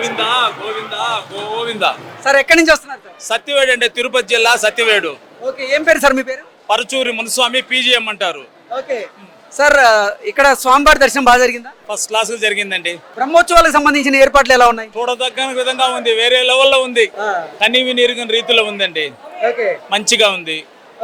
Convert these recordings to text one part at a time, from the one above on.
Govinda Govinda Govinda. Sir ఎక్కడి నుంచి వస్తున్నారు సార్? సత్యవేడు అండి, తిరుపతి జిల్లా సత్యవేడు. ఓకే, ఏం పేరు సార్ మీ పేరు? పరచూరి మునిస్వామి పీజీఎం అంటారు. ఓకే సార్, ఇక్కడ స్వామివారి దర్శనం బాగా జరిగిందా? ఫస్ట్ క్లాస్ జరిగిందండి. బ్రహ్మోత్సవాలకు సంబంధించిన ఏర్పాట్లు ఎలా ఉన్నాయి? చూడదగ్గ విధంగా ఉంది, వేరే లెవెల్లో ఉంది, కనీవి నీరుగిన రీతిలో ఉందండి. ఓకే, మంచిగా ఉంది.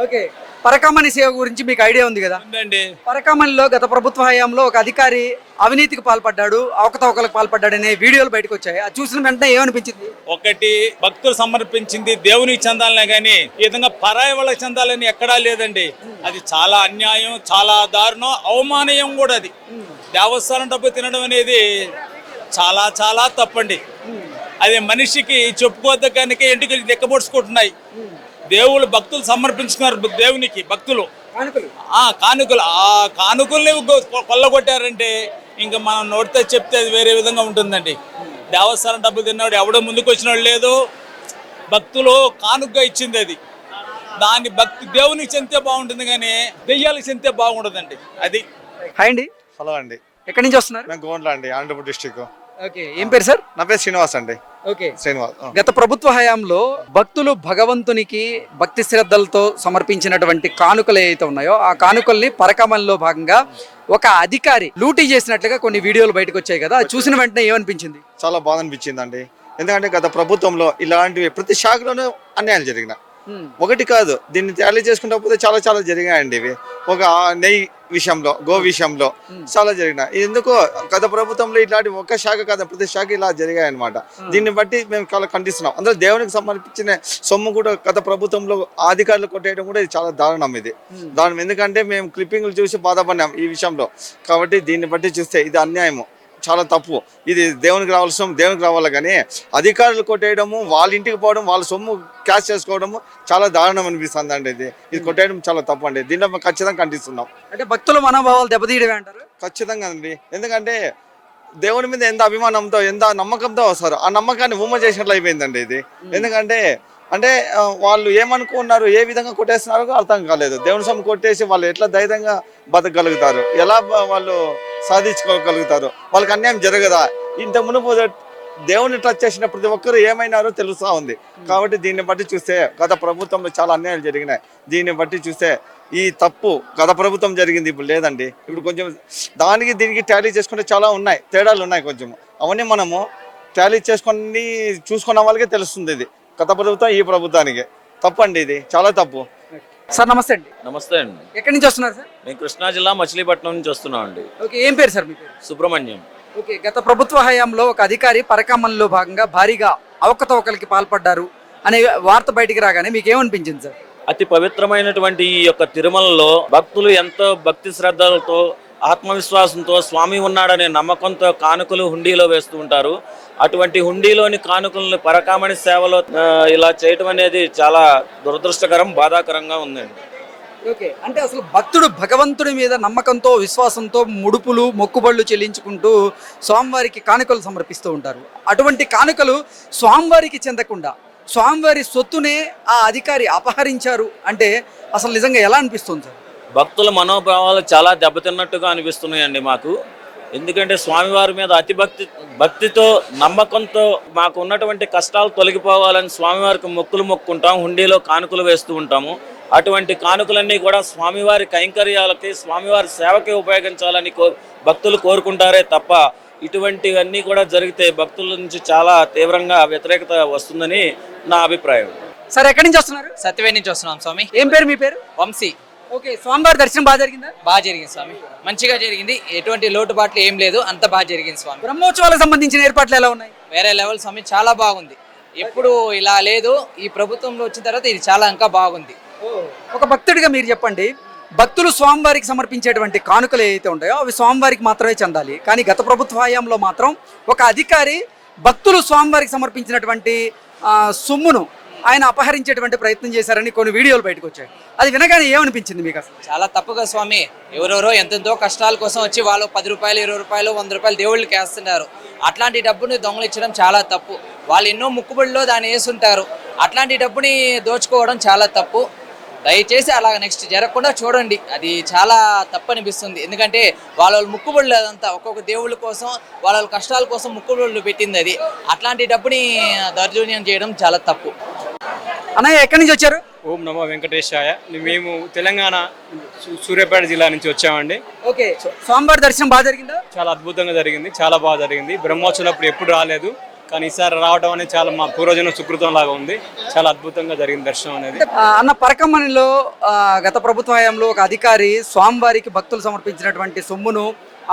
ఓకే, పరకామణి సేవ గురించి మీకు ఐడియా ఉంది కదా? ఉందండి. పరకామణిలో గత ప్రభుత్వ హయాంలో ఒక అధికారి అవినీతికి పాల్పడ్డాడు, అవకతవకలకు పాల్పడ్డాడు అనే వీడియోలు బయటకు వచ్చాయి. అది చూసిన వెంటనే ఏమనిపించింది? ఒకటి, భక్తులు సమర్పించింది దేవునికి చెందాలనే గానీ ఈ విధంగా పరాయి వాళ్ళకి చెందాలని ఎక్కడా లేదండి. అది చాలా అన్యాయం, చాలా దారుణం, అవమానయం కూడా. అది దేవస్థానం డబ్బు తినడం అనేది చాలా చాలా తప్పండి. అది మనిషికి చెప్పుకోదగ్గానికే ఇంటికి లెక్కపొడుచుకుంటున్నాయి. దేవుళ్ళు భక్తులు సమర్పించుకున్నారు, దేవునికి భక్తులు కానుకలు. ఆ కానుకల్ని కొల్లగొట్టారంటే ఇంకా మనం నోటితో చెప్తే అది వేరే విధంగా ఉంటుందండి. దేవస్థానం డబ్బు తిన్నాడు ఎవడో ముందుకు వచ్చినాడు లేదు, భక్తులు కానుకగా ఇచ్చింది అది. దాన్ని భక్తి దేవునికి చెందితే బాగుంటుంది కానీ దెయ్యాలకు చెందితే బాగుండదండి. అది. హాయ్ అండి. హలో అండి. ఎక్కడి నుంచి వస్తున్నారు? మేము గోండ్ల అండి, అనంతపురం డిస్ట్రిక్ట్. ఓకే, ఏం పేరు సార్? నా పేరు శ్రీనివాస్ అండి. ఓకే, శ్రీనివాస్. గత ప్రభుత్వ హయాంలో భక్తులు భగవంతునికి భక్తి శ్రద్ధలతో సమర్పించినటువంటి కానుకలు ఏవైతే ఉన్నాయో ఆ కానుకల్ని పరకామణిలో భాగంగా ఒక అధికారి లూటీ చేసినట్లుగా కొన్ని వీడియోలు బయటకు వచ్చాయి కదా, అది చూసిన వెంటనే ఏమనిపించింది? చాలా బాధ అనిపించింది అండి. ఎందుకంటే గత ప్రభుత్వంలో ఇలాంటివి ప్రతి శాఖలోనూ అన్యాయాలు జరిగినాయి. ఒకటి కాదు, దీన్ని తయారు చేసుకుంటా పోతే చాలా చాలా జరిగాయండి. ఇవి ఒక నెయ్యి విషయంలో, గో విషయంలో చాలా జరిగినాయి. ఎందుకో గత ప్రభుత్వంలో ఇట్లాంటి ఒక్క శాఖ కాదు, ప్రతి శాఖ ఇలా జరిగాయి అనమాట. దీన్ని బట్టి మేము చాలా ఖండిస్తున్నాం. అందులో దేవునికి సమర్పించిన సొమ్ము కూడా గత ప్రభుత్వంలో అధికారులు కొట్టేయడం కూడా ఇది చాలా దారుణం. ఇది దారుణం, ఎందుకంటే మేము క్లిప్పింగ్లు చూసి బాధపడినాం ఈ విషయంలో. కాబట్టి దీన్ని బట్టి చూస్తే ఇది అన్యాయము, చాలా తప్పు. ఇది దేవునికి రావాల్సిన దేవునికి రావాలి కానీ అధికారులు కొట్టేయడము, వాళ్ళ ఇంటికి పోవడం, వాళ్ళ సొమ్ము క్యాష్ చేసుకోవడము చాలా దారుణం అనిపిస్తుంది అండి. ఇది కొట్టేయడం చాలా తప్పు అండి. దీనిలో మేము ఖచ్చితంగా ఖండిస్తున్నాం. అంటే భక్తుల మనోభావాలు దెబ్బతీయడమే అంటారు? ఖచ్చితంగా అండి. ఎందుకంటే దేవుని మీద ఎంత అభిమానంతో, ఎంత నమ్మకంతో వస్తారు, ఆ నమ్మకాన్ని ఉమ్మ చేసినట్లు అయిపోయిందండి ఇది. ఎందుకంటే వాళ్ళు ఏమనుకున్నారు, ఏ విధంగా కొట్టేస్తున్నారో అర్థం కాలేదు. దేవుని సొమ్ము కొట్టేసి వాళ్ళు ఎట్లా ధైర్యంగా బతకగలుగుతారు, ఎలా వాళ్ళు సాధించుకోగలుగుతారు? వాళ్ళకి అన్యాయం జరగదా? ఇంత మునుపు దేవుని టచ్ చేసిన ప్రతి ఒక్కరు ఏమైనారో తెలుస్తూ ఉంది. కాబట్టి దీన్ని బట్టి చూస్తే గత ప్రభుత్వంలో చాలా అన్యాయాలు జరిగినాయి. దీన్ని బట్టి చూస్తే ఈ తప్పు గత ప్రభుత్వం జరిగింది, ఇప్పుడు లేదండి. ఇప్పుడు కొంచెం దానికి దీనికి టాలీ చేసుకుంటే చాలా ఉన్నాయి, తేడాలు ఉన్నాయి కొంచెం. అవన్నీ మనము టాలీ చేసుకొని చూసుకున్న వాళ్ళకే తెలుస్తుంది. ఇది గత ప్రభుత్వం ఈ ప్రభుత్వానికి తప్పండి, ఇది చాలా తప్పు. సార్ నమస్తే అండి. నమస్తే అండి. ఎక్కడి నుంచి వస్తున్నారు సార్? మేము కృష్ణా జిల్లా మచిలీపట్నం నుంచి వస్తున్నాం అండి. ఓకే, ఏం పేరు సార్ మీ పేరు? సుబ్రహ్మణ్యం. ఓకే, గత ప్రభుత్వ హయాంలో ఒక అధికారి పరకామణిలో భాగంగా భారీగా అవకతవకలకి పాల్పడ్డారు అనే వార్త బయటికి రాగానే మీకు ఏమనిపించింది సార్? అతి పవిత్రమైనటువంటి ఈ యొక్క తిరుమలలో భక్తులు ఎంతో భక్తి శ్రద్ధలతో, ఆత్మవిశ్వాసంతో స్వామి ఉన్నాడనే నమ్మకంతో కానుకలు హుండీలో వేస్తూ ఉంటారు. అటువంటి హుండీలోని కానుకలను పరకామణి సేవలో ఇలా చేయటం అనేది చాలా దురదృష్టకరం, బాధాకరంగా ఉందండి. ఓకే, అంటే అసలు భక్తుడు భగవంతుడి మీద నమ్మకంతో, విశ్వాసంతో ముడుపులు, మొక్కుబళ్ళు చెల్లించుకుంటూ స్వామివారికి కానుకలు సమర్పిస్తూ ఉంటారు. అటువంటి కానుకలు స్వామివారికి చెందకుండా స్వామివారి సొత్తునే ఆ అధికారి అపహరించారు అంటే అసలు నిజంగా ఎలా అనిపిస్తుంది సార్? భక్తుల మనోభావాలు చాలా దెబ్బతిన్నట్టుగా అనిపిస్తున్నాయండి మాకు. ఎందుకంటే స్వామివారి మీద భక్తితో, నమ్మకంతో మాకు ఉన్నటువంటి కష్టాలు తొలగిపోవాలని స్వామివారికి మొక్కులు మొక్కుంటాం, హుండీలో కానుకలు వేస్తూ ఉంటాము. అటువంటి కానుకలన్నీ కూడా స్వామివారి కైంకర్యాలకి, స్వామివారి సేవకి ఉపయోగించాలని భక్తులు కోరుకుంటారే తప్ప ఇటువంటివన్నీ కూడా జరిగితే భక్తుల నుంచి చాలా తీవ్రంగా వ్యతిరేకత వస్తుందని నా అభిప్రాయం. సార్ ఎక్కడి నుంచి వస్తున్నారు? సత్యవేడి నుంచి వస్తున్నాం స్వామి. ఏం పేరు మీ పేరు? వంశీ. ఓకే, స్వామివారి దర్శనం బాగా జరిగిందా? బాగా జరిగింది స్వామి, మంచిగా జరిగింది. ఎటువంటి లోటుపాట్లు ఏం లేదు, అంత బాగా జరిగింది స్వామి. బ్రహ్మోత్సవాలకు సంబంధించిన ఏర్పాట్లు ఎలా ఉన్నాయి? వేరే లెవెల్ స్వామి, చాలా బాగుంది. ఎప్పుడు ఇలా లేదు, ఈ ప్రభుత్వంలో వచ్చిన తర్వాత ఇది చాలా ఇంకా బాగుంది. ఒక భక్తుడిగా మీరు చెప్పండి, భక్తులు స్వామివారికి సమర్పించేటువంటి కానుకలు ఏవైతే ఉంటాయో అవి స్వామివారికి మాత్రమే చెందాలి, కానీ గత ప్రభుత్వ హయాంలో మాత్రం ఒక అధికారి భక్తులు స్వామివారికి సమర్పించినటువంటి సొమ్మును ఆయన అపహరించేటువంటి ప్రయత్నం చేశారని కొన్ని వీడియోలు బయటకు వచ్చాయి. అది వినగానే ఏమనిపించింది మీకు? అసలు చాలా తప్పుగా స్వామి. ఎవరెవరో ఎంతెంతో కష్టాల కోసం వచ్చి వాళ్ళు 10 రూపాయలు, 20 రూపాయలు, 100 రూపాయలు దేవుళ్ళకి వేస్తున్నారు. అట్లాంటి డబ్బుని దొంగలించడం చాలా తప్పు. వాళ్ళు ఎన్నో ముక్కుబడిలో దాన్ని వేస్తుంటారు. అట్లాంటి డబ్బుని దోచుకోవడం చాలా తప్పు. దయచేసి అలా నెక్స్ట్ జరగకుండా చూడండి. అది చాలా తప్పు అనిపిస్తుంది. ఎందుకంటే వాళ్ళ ముక్కుబడులు అదంతా ఒక్కొక్క దేవుళ్ళ కోసం వాళ్ళ కష్టాల కోసం ముక్కుబడులు పెట్టింది అది. అట్లాంటి డబ్బుని దౌర్జన్యం చేయడం చాలా తప్పు. అన్నయ్య ఎక్కడి నుంచి వచ్చారు? ఓం నమో వెంకటేశాయ. మేము తెలంగాణ సూర్యాపేట జిల్లా నుంచి వచ్చామండి. ఓకే, స్వామివారి దర్శనం బాగా జరిగిందా? చాలా అద్భుతంగా జరిగింది, చాలా బాగా జరిగింది. బ్రహ్మోత్సవం అప్పుడు ఎప్పుడు రాలేదు, కానీ ఈసారి రావడం అనేది చాలా మా పూర్వజన్మ సుకృతం లాగా ఉంది. చాలా అద్భుతంగా జరిగింది దర్శనం అనేది. అన్న, పరకమ్మనిలో గత ప్రభుత్వ హయాంలో ఒక అధికారి స్వామివారికి భక్తులు సమర్పించినటువంటి సొమ్మును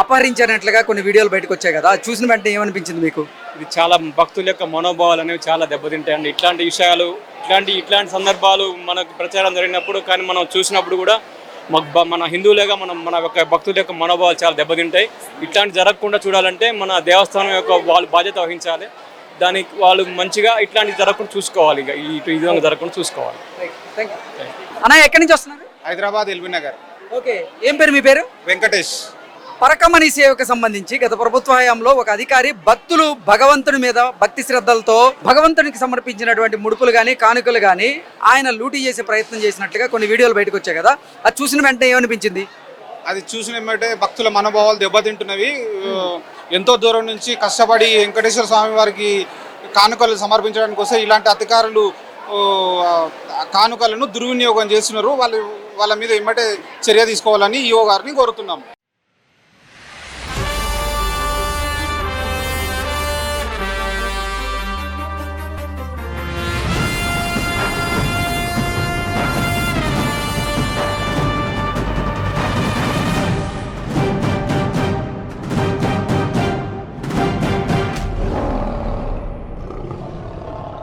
అపహరించినట్లుగా కొన్ని వీడియోలు బయటకు వచ్చాయి కదా, అది చూసిన వెంటనే ఏమనిపించింది మీకు? ఇది చాలా భక్తుల యొక్క మనోభావాలు అనేవి చాలా దెబ్బతింటాయండి. ఇట్లాంటి విషయాలు, ఇట్లాంటి సందర్భాలు మనకు ప్రచారం జరిగినప్పుడు కానీ మనం చూసినప్పుడు కూడా మన హిందువులుగా మన యొక్క భక్తుల యొక్క మనోభావాలు చాలా దెబ్బతింటాయి. ఇట్లాంటి జరగకుండా చూడాలంటే మన దేవస్థానం యొక్క వాళ్ళు బాధ్యత వహించాలి. దానికి వాళ్ళు మంచిగా ఇట్లాంటి జరగకుండా చూసుకోవాలి. ఇక ఈ విధంగా జరగకుండా చూసుకోవాలి. అన్న, ఎక్కడి నుంచి వస్తున్నారు? హైదరాబాద్ ఎల్బీ నగర్. ఓకే, ఏం పేరు మీ పేరు? వెంకటేష్. పరకమణి సేవకు సంబంధించి గత ప్రభుత్వ హయాంలో ఒక అధికారి భక్తులు భగవంతుని మీద భక్తి శ్రద్ధలతో భగవంతునికి సమర్పించినటువంటి ముడుపులు కానీ కానుకలు కానీ ఆయన లూటీ చేసే ప్రయత్నం చేసినట్లుగా కొన్ని వీడియోలు బయటకు వచ్చాయి కదా, అది చూసిన వెంటనే ఏమనిపించింది? అది చూసిన ఏమంటే భక్తుల మనోభావాలు దెబ్బతింటున్నవి. ఎంతో దూరం నుంచి కష్టపడి వెంకటేశ్వర స్వామి వారికి కానుకలు సమర్పించడానికి వస్తే ఇలాంటి అధికారులు కానుకలను దుర్వినియోగం చేస్తున్నారు. వాళ్ళ మీద ఏమంటే చర్య తీసుకోవాలని ఈఓ గారిని కోరుతున్నాం.